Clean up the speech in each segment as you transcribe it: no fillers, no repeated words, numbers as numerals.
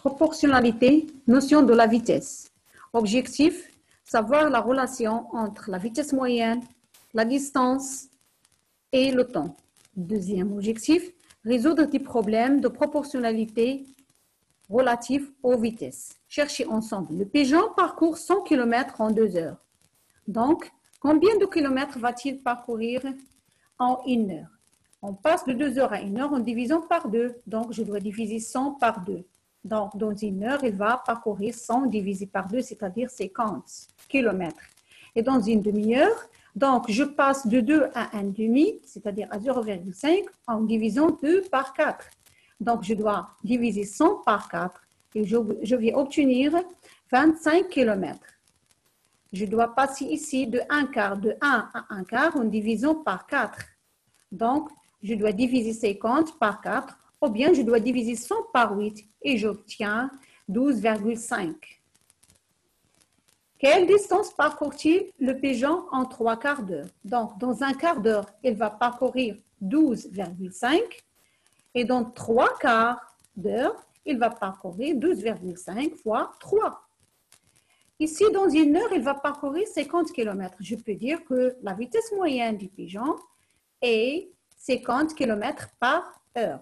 Proportionnalité, notion de la vitesse. Objectif, savoir la relation entre la vitesse moyenne, la distance et le temps. Deuxième objectif, résoudre des problèmes de proportionnalité relatifs aux vitesses. Cherchez ensemble. Le pigeon parcourt 100 km en 2 heures. Donc, combien de kilomètres va-t-il parcourir en 1 heure? On passe de 2 heures à 1 heure en divisant par 2. Donc, je dois diviser 100 par 2. Donc, dans 1 heure, il va parcourir 100 divisé par 2, c'est-à-dire 50 kilomètres. Et dans une demi-heure, donc je passe de 2 à 1,5, c'est-à-dire à 0,5, en divisant 2 par 4. Donc, je dois diviser 100 par 4 et je vais obtenir 25 kilomètres. Je dois passer ici de 1 quart, de 1 à 1 quart en divisant par 4. Donc, je dois diviser 50 par 4, ou bien je dois diviser 100 par 8 et j'obtiens 12,5. Quelle distance parcourt-il le pigeon en 3 quarts d'heure? Donc, dans 1 quart d'heure, il va parcourir 12,5 et dans 3 quarts d'heure, il va parcourir 12,5 fois 3. Ici, dans 1 heure, il va parcourir 50 km. Je peux dire que la vitesse moyenne du pigeon est 50 km par heure.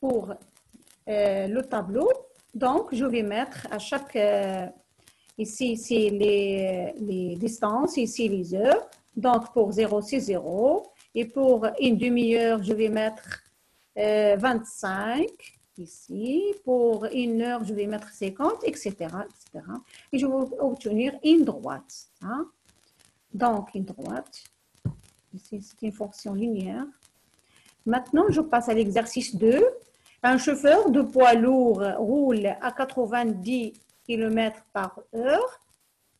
Pour le tableau, donc je vais mettre à chaque, ici les distances, ici les heures. Donc pour 0, c'est 0. Et pour une demi-heure, je vais mettre 25 ici. Pour 1 heure, je vais mettre 50, etc., etc. Et je vais obtenir une droite. Hein? Donc, une droite. Ici, c'est une fonction linéaire. Maintenant, je passe à l'exercice 2. Un chauffeur de poids lourd roule à 90 km par heure.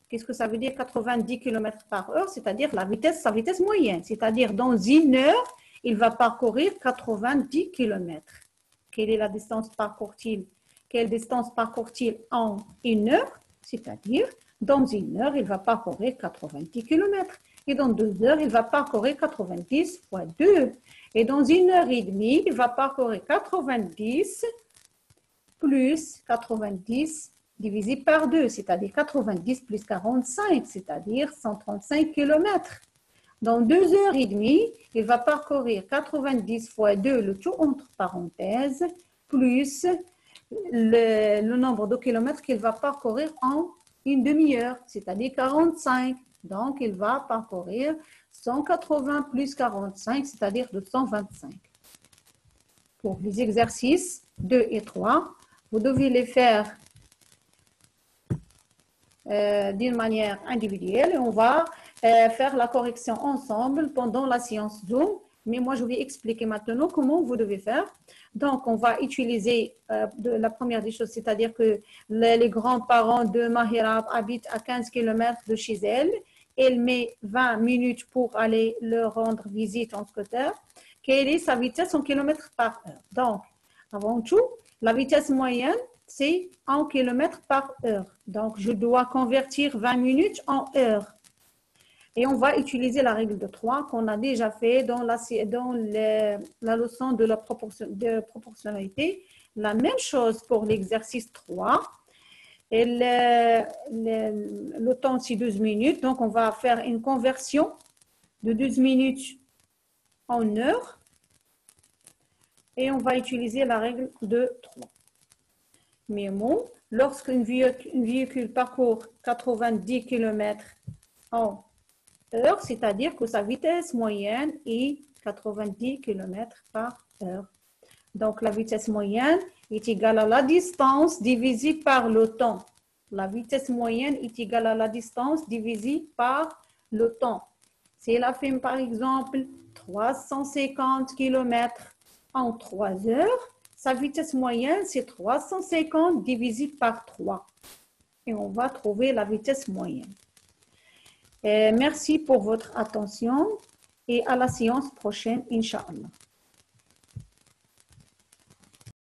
Qu'est-ce que ça veut dire 90 km par heure? C'est-à-dire sa vitesse moyenne. C'est-à-dire dans 1 heure, il va parcourir 90 km. Quelle est la distance parcourt-il? Quelle distance parcourt-il en 1 heure? C'est-à-dire, dans 1 heure, il va parcourir 90 km. Et dans 2 heures, il va parcourir 90 fois 2. Et dans 1 heure et demie, il va parcourir 90 plus 90 divisé par 2, c'est-à-dire 90 plus 45, c'est-à-dire 135 km. Dans 2 heures et demie, il va parcourir 90 fois 2, le tout entre parenthèses, plus le nombre de kilomètres qu'il va parcourir en une demi-heure, c'est-à-dire 45. Donc, il va parcourir 180 plus 45, c'est-à-dire 225. Pour les exercices 2 et 3, vous devez les faire d'une manière individuelle et on va faire la correction ensemble pendant la séance Zoom. Mais moi, je vais expliquer maintenant comment vous devez faire. Donc, on va utiliser la première des choses, c'est-à-dire que les grands-parents de Mahira habitent à 15 km de chez elle. Elle met 20 minutes pour aller leur rendre visite en scooter. Quelle est sa vitesse en kilomètres par heure? Donc, avant tout, la vitesse moyenne, c'est en kilomètres par heure. Donc, je dois convertir 20 minutes en heures. Et on va utiliser la règle de 3 qu'on a déjà fait dans la leçon de la proportionnalité. La même chose pour l'exercice 3. Et le temps, c'est 12 minutes. Donc, on va faire une conversion de 12 minutes en heures. Et on va utiliser la règle de 3. Mais bon, lorsqu'un véhicule parcourt 90 km en heure, c'est-à-dire que sa vitesse moyenne est 90 km par heure. Donc, la vitesse moyenne est égale à la distance divisée par le temps. La vitesse moyenne est égale à la distance divisée par le temps. Si elle a fait, par exemple, 350 km en 3 heures, sa vitesse moyenne, c'est 350 divisé par 3. Et on va trouver la vitesse moyenne. Merci pour votre attention et à la séance prochaine, Inch'Allah.